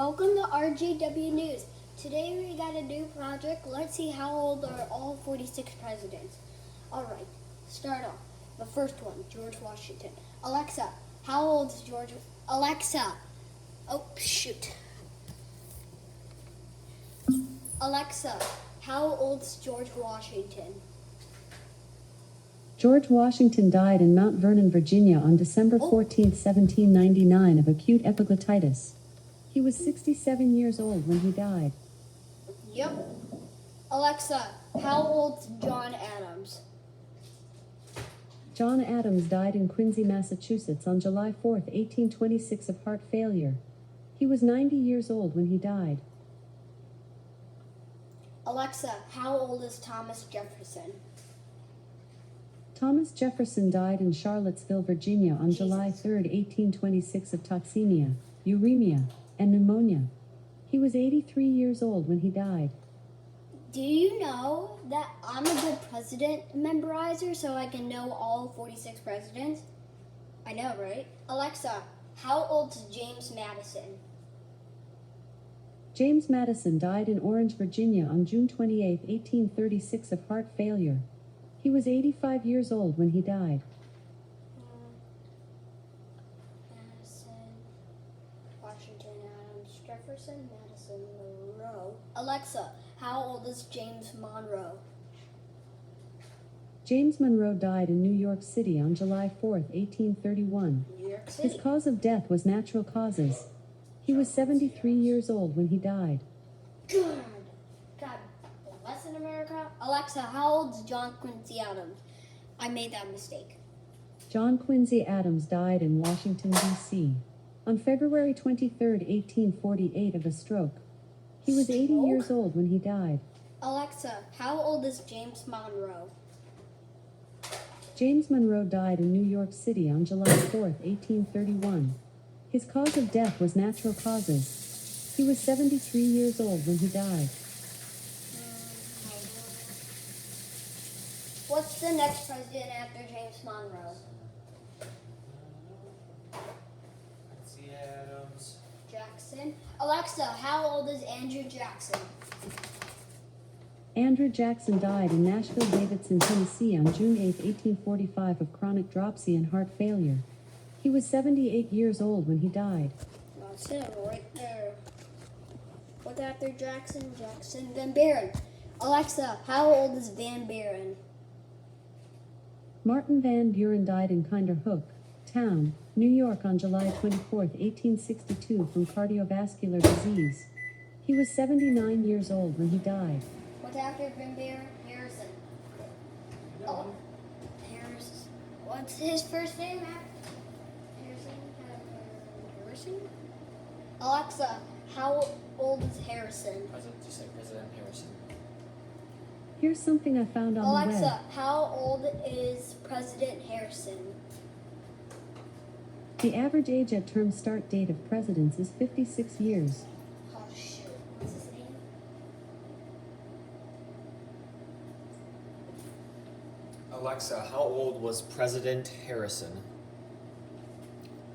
Welcome to RGW News. Today we got a new project. Let's see how old are all 46 presidents. Alright, start off. The first one, George Washington. Alexa, how old is George? Alexa, oh shoot. Alexa, how old is George Washington? George Washington died in Mount Vernon, Virginia on December 14, 1799 of acute epiglottitis. He was 67 years old when he died. Yep. Alexa, how old is John Adams? John Adams died in Quincy, Massachusetts on July 4, 1826 of heart failure. He was 90 years old when he died. Alexa, how old is Thomas Jefferson? Thomas Jefferson died in Charlottesville, Virginia on July 3, 1826 of toxemia, uremia, and pneumonia. He was 83 years old when he died. Do you know that I'm a good president memorizer so I can know all 46 presidents? I know, right? Alexa, how old is James Madison? James Madison died in Orange, Virginia on June 28, 1836 of heart failure. He was 85 years old when he died. Madison, Washington, Adams, Jefferson, Madison, Monroe. Alexa, how old is James Monroe? James Monroe died in New York City on July 4, 1831. New York City. His cause of death was natural causes. He was 73 years old when he died. Good. God bless in America. Alexa, how old is John Quincy Adams? I made that mistake. John Quincy Adams died in Washington, D.C. on February 23, 1848 of a stroke. He was 80 years old when he died. Alexa, how old is James Monroe? James Monroe died in New York City on July 4, 1831. His cause of death was natural causes. He was 73 years old when he died. What's the next president after James Monroe? Quincy Adams. Jackson. Alexa, how old is Andrew Jackson? Andrew Jackson died in Nashville-Davidson, Tennessee on June 8, 1845 of chronic dropsy and heart failure. He was 78 years old when he died. That's it, right there. What's after Jackson? Jackson. Van Buren. Alexa, how old is Van Buren? Martin Van Buren died in Kinderhook Town, New York on July 24, 1862 from cardiovascular disease. He was 79 years old when he died. What's after Van Buren? Harrison. Oh, Harrison. What's his first name? Harrison? Alexa, how old is Harrison? Just like President Harrison. Here's something I found on the Alexa, web. how old is President Harrison? The average age at term start date of presidents is 56 years. Oh shoot, what's his name? Alexa, how old was President Harrison?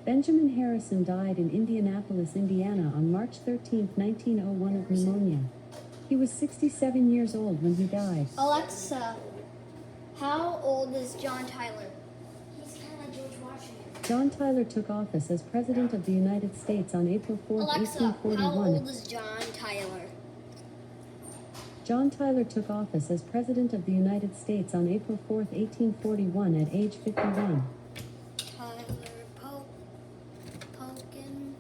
Benjamin Harrison died in Indianapolis, Indiana on March 13, 1901 of pneumonia. He was 67 years old when he died. Alexa, how old is John Tyler? He's kind of like George Washington. John Tyler took office as President of the United States on April 4, Alexa, how 1841. old is John Tyler? John Tyler took office as President of the United States on April 4, 1841 at age 51. Tyler Polkin.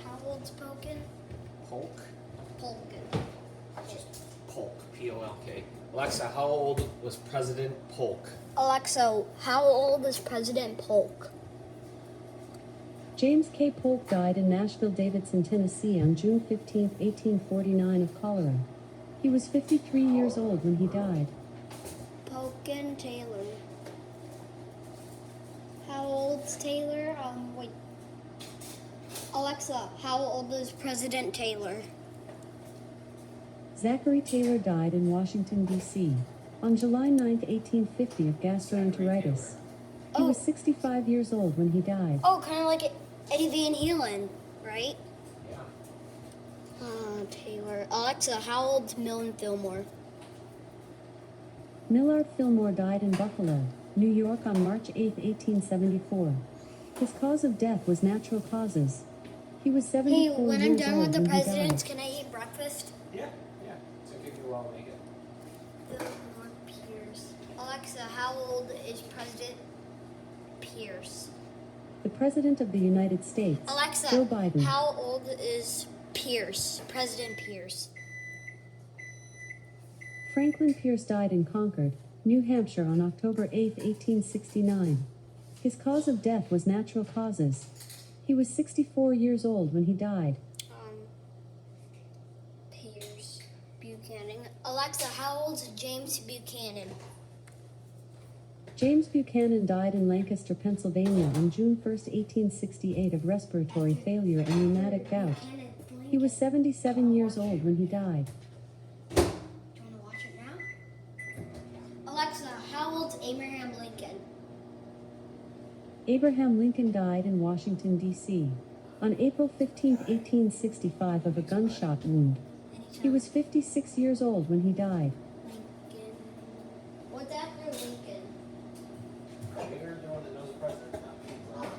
How old's Polkin? Polk? Polkin. Just Polk. P-O-L-K. Alexa, how old was President Polk? Alexa, how old is President Polk? James K. Polk died in Nashville-Davidson, Tennessee on June 15, 1849 of cholera. He was 53 years old when he died. Polkin Taylor. How old's Taylor? Wait. Alexa, how old is President Taylor? Zachary Taylor died in Washington, D.C. on July 9, 1850 of gastroenteritis. He Oh. was 65 years old when he died. Oh, kind of like Eddie Van Halen, right? Taylor. Alexa, how old's Millen Fillmore? Millard Fillmore died in Buffalo, New York on March 8, 1874. His cause of death was natural causes. He was 74 Hey, years when I'm done old with the when he presidents, died. can I eat breakfast? Yeah. So give you a while to make it. Fillmore Pierce. Alexa, how old is President Pierce? The President of the United States, Alexa, Joe Biden. how old is Pierce? President Pierce. Franklin Pierce died in Concord, New Hampshire on October 8, 1869. His cause of death was natural causes. He was 64 years old when he died. Pierce Buchanan. Alexa, how old is James Buchanan? James Buchanan died in Lancaster, Pennsylvania on June 1, 1868 of respiratory failure and rheumatic gout. He was 77 years old when he died. Do you want to watch it now? Alexa, how old's Abraham Lincoln? Abraham Lincoln died in Washington, D.C. on April 15, 1865 of a gunshot wound. He was 56 years old when he died. Lincoln. What's after Lincoln? You're the one that knows the president, not me.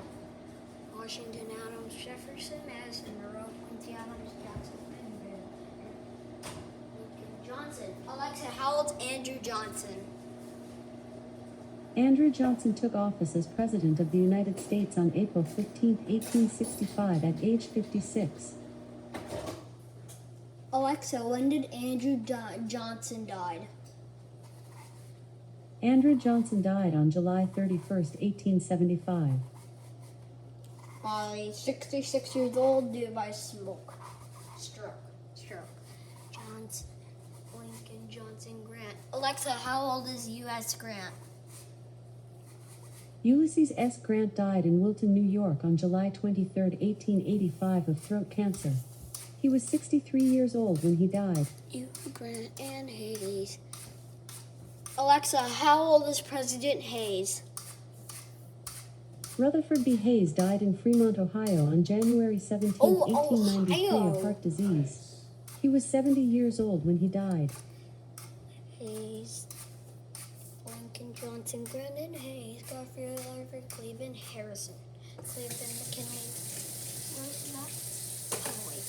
Washington, Adams, Jefferson, Madison, Monroe, Quincy Adams, Jackson, Lincoln, Johnson. Alexa, how old's Andrew Johnson? Andrew Johnson took office as President of the United States on April 15, 1865 at age 56. Alexa, when did Andrew Johnson die? Andrew Johnson died on July 31, 1875. By 66 years old due by stroke. Johnson, Lincoln, Johnson, Grant. Alexa, how old is U.S. Grant? Ulysses S. Grant died in Wilton, New York on July 23, 1885 of throat cancer. He was 63 years old when he died. Grant and Hayes. Alexa, how old is President Hayes? Rutherford B. Hayes died in Fremont, Ohio on January 17, 1893 Ohio. of heart disease. He was 70 years old when he died. Hayes, Lincoln, Johnson, Grant and Hayes, Garfield, Harvard, Cleveland, Harrison, Cleveland, McKinley. Where's that? Oh, wait.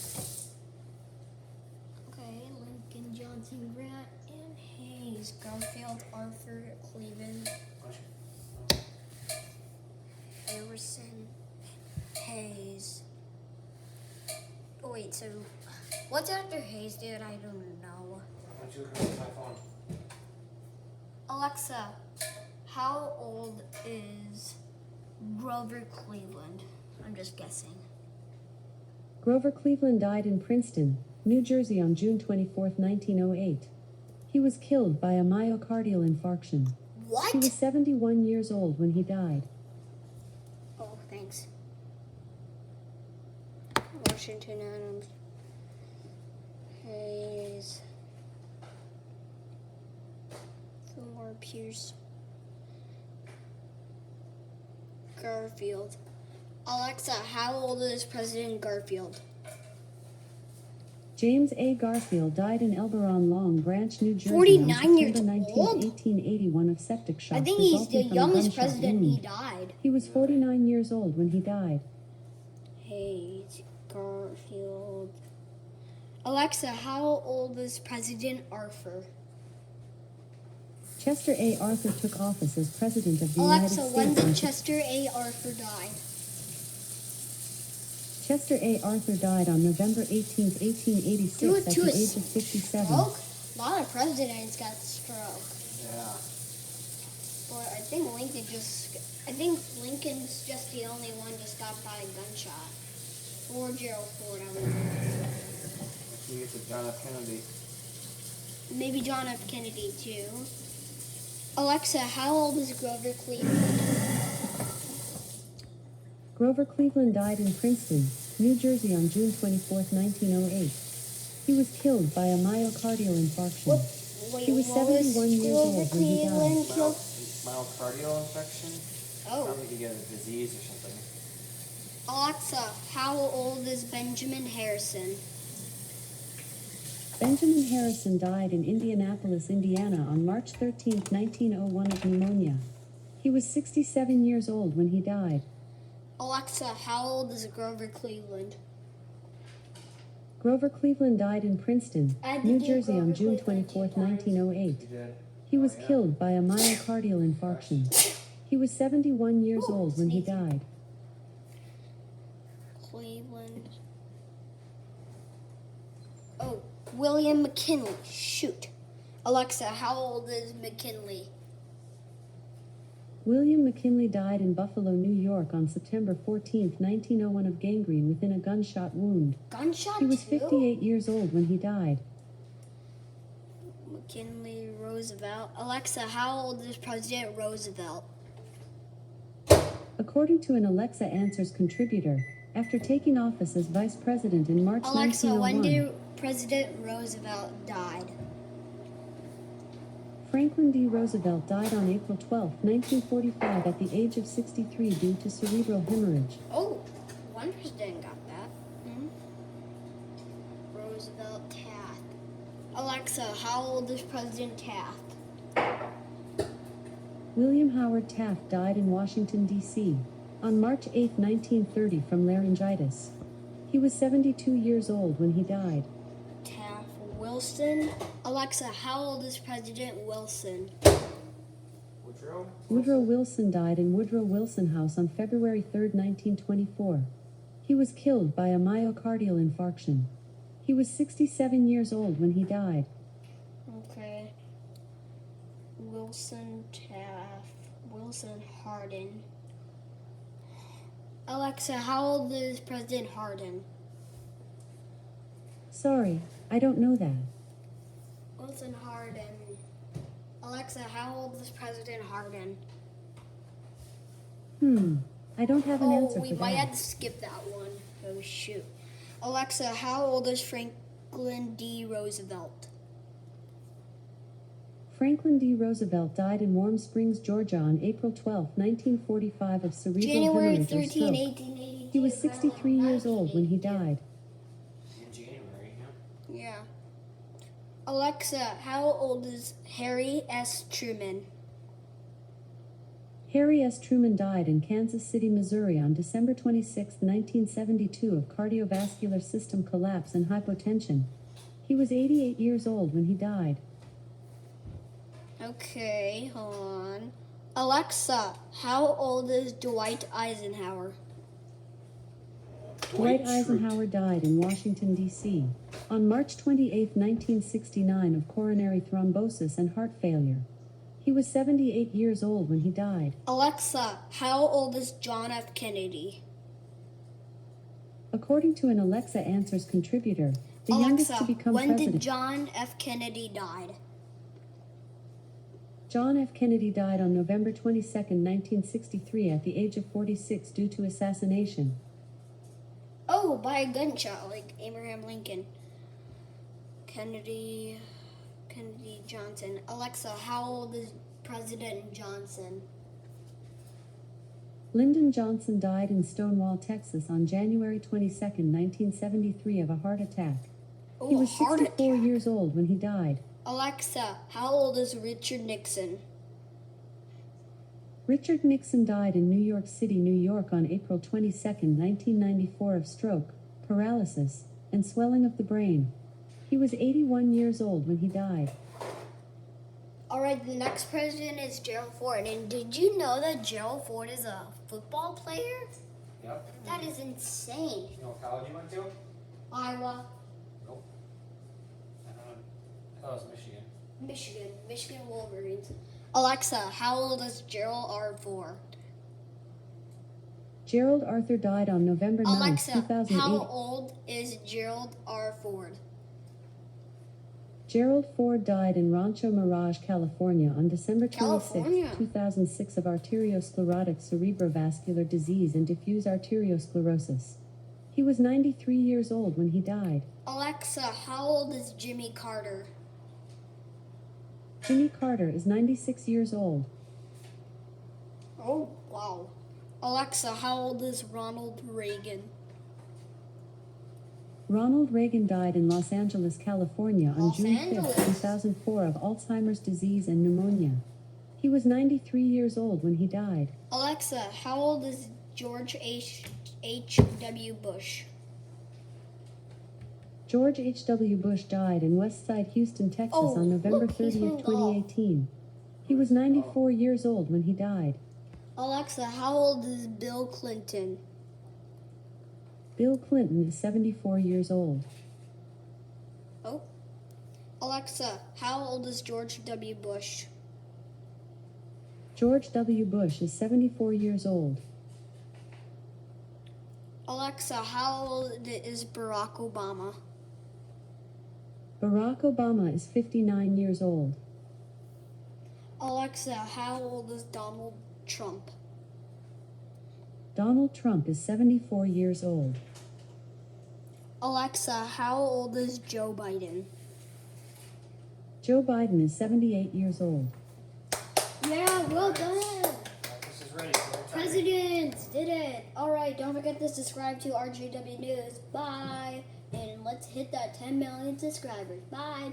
Okay, Lincoln, Johnson, Grant and Hayes, Garfield, Arthur, Cleveland, Harrison, Hayes. Oh, wait, so what's after Hayes, dude? I don't know. Why don't you look at my phone? Alexa, how old is Grover Cleveland? I'm just guessing. Grover Cleveland died in Princeton, New Jersey on June 24, 1908. He was killed by a myocardial infarction. What? He was 71 years old when he died. Oh, thanks. Washington, Adams, Hayes, Fillmore, Pierce, Garfield. Alexa, how old is President Garfield? James A. Garfield died in Elberon, Long Branch, New Jersey 49 years on September 19, old? 1881 of septic shock I think he's the resulting from a youngest gunshot president. wound. He died. He was 49 years old when he died. Hayes, Garfield. Alexa, how old is President Arthur? Chester A. Arthur took office as President of the Alexa, United when States. did on Chester A. Arthur die? Chester A. Arthur died on November 18, 1886 Due at to the a age of 57. stroke? A lot of presidents got stroke. Yeah. But I think Lincoln's just the only one just got by a gunshot. Or Gerald Ford, I don't know. You get to John F. Kennedy. Maybe John F. Kennedy too. Alexa, how old is Grover Cleveland? Grover Cleveland died in Princeton, New Jersey on June 24, 1908. He was killed by a myocardial infarction. Wait, He was what 71 years Grover old when he died. Cleveland killed? Myocardial infection? Oh. Probably to get a disease or something. Alexa, how old is Benjamin Harrison? Benjamin Harrison died in Indianapolis, Indiana on March 13, 1901 of pneumonia. He was 67 years old when he died. Alexa, how old is Grover Cleveland? Grover Cleveland died in Princeton, I New did Jersey on Grover June Cleveland 24, 2 times. 1908. You did. He was killed by a myocardial infarction. He was 71 years Ooh, old when he sneezing. died. Cleveland. Oh, William McKinley. Shoot. Alexa, how old is McKinley? William McKinley died in Buffalo, New York on September 14, 1901 of gangrene within a gunshot wound. Gunshot He was too? 58 years old when he died. McKinley Roosevelt. Alexa, how old is President Roosevelt? According to an Alexa Answers contributor, after taking office as vice president in March Alexa, 1901, when did President Roosevelt died? Franklin D. Roosevelt died on April 12, 1945 at the age of 63 due to cerebral hemorrhage. Oh, one president got that. Roosevelt Taft. Alexa, how old is President Taft? William Howard Taft died in Washington, D.C. on March 8, 1930 from laryngitis. He was 72 years old when he died. Taft Wilson. Alexa, how old is President Wilson? Woodrow Wilson died in Woodrow Wilson House on February 3, 1924. He was killed by a myocardial infarction. He was 67 years old when he died. Okay. Wilson Taft. Wilson Hardin. Alexa, how old is President Hardin? Sorry, I don't know that. Wilson Hardin. Alexa, how old is President Hardin? I don't have an answer we for might have that. to skip that one. Oh, shoot. Alexa, how old is Franklin D. Roosevelt? Franklin D. Roosevelt died in Warm Springs, Georgia on April 12, 1945 of cerebral January hemorrhage or 13, stroke. 1882. He was 63 years old when he died. In January, yeah. Yeah. Alexa, how old is Harry S. Truman? Harry S. Truman died in Kansas City, Missouri on December 26, 1972 of cardiovascular system collapse and hypotension. He was 88 years old when he died. Okay, hold on. Alexa, how old is Dwight Eisenhower? Dwight Eisenhower died in Washington, D.C. on March 28, 1969 of coronary thrombosis and heart failure. He was 78 years old when he died. Alexa, how old is John F. Kennedy? According to an Alexa Answers contributor, the youngest Alexa, to become when president. did John F. Kennedy die? John F. Kennedy died on November 22, 1963 at the age of 46 due to assassination. Oh, by a gunshot, like Abraham Lincoln. Kennedy Johnson. Alexa, how old is President Johnson? Lyndon Johnson died in Stonewall, Texas on January 22, 1973 of a heart attack. Oh, He was heart 64 attack. years old when he died. Alexa, how old is Richard Nixon? Richard Nixon died in New York City, New York on April 22, 1994 of stroke, paralysis, and swelling of the brain. He was 81 years old when he died. Alright, the next president is Gerald Ford. And did you know that Gerald Ford is a football player? Yep. That is insane. You know what college you went to? Iowa, Nope. I thought it was Michigan. Michigan Wolverines. Alexa, how old is Gerald R. Ford? Gerald Arthur died on November 9, Alexa, 2008. how old is Gerald R. Ford? Gerald Ford died in Rancho Mirage, California on December 26, California. 2006 of arteriosclerotic cerebrovascular disease and diffuse arteriosclerosis. He was 93 years old when he died. Alexa, how old is Jimmy Carter? Jimmy Carter is 96 years old. Oh, wow. Alexa, how old is Ronald Reagan? Ronald Reagan died in Los Angeles, California on Los June 5, Angeles. 2004 of Alzheimer's disease and pneumonia. He was 93 years old when he died. Alexa, how old is George H.W. Bush? George H.W. Bush died in Westside, Houston, Texas Oh, on November look, he's 30th, playing golf. 2018. He was 94 years old when he died. Alexa, how old is Bill Clinton? Bill Clinton is 74 years old. Oh. Alexa, how old is George W. Bush? George W. Bush is 74 years old. Alexa, how old is Barack Obama? Barack Obama is 59 years old. Alexa, how old is Donald Trump? Donald Trump is 74 years old. Alexa, how old is Joe Biden? Joe Biden is 78 years old. Yeah, well done. This is ready. Presidents did it. All right, don't forget to subscribe to RJW News. Bye. And let's hit that 10 million subscribers. Bye.